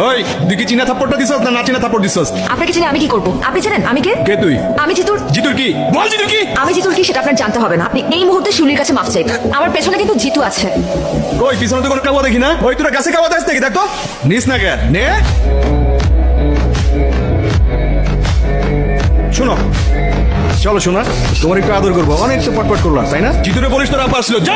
ওই তুই কি চীনা থাপ্পড়টা দিছস না চীনা থাপ্পড় দিছস? আপনাকে চিনি আমি কি করব? আপনি জানেন আমি কে? কে তুই? আমি জিতুর। জিতুর কি? বল জিতুর কি? আমি জিতুর কি সেটা আপনার জানতে হবে না। আপনি এই মুহূর্তে শিউলির কাছে মাফ চাইবেন। আমার পেছনে কিন্তু জিতু আছে। ওই পিছনে তো কোনো কাওয়া দেখি না। ওই তোরা গাছে কাওয়া আসতে দেখি দেখ তো। নিস না কেন? নে। শোনো চলো শোনা, তোমার একটু আদর করবো, অনেক তো পটপট করলাম তাই না? জিতুরে বলিস তোরা পারছিল যা।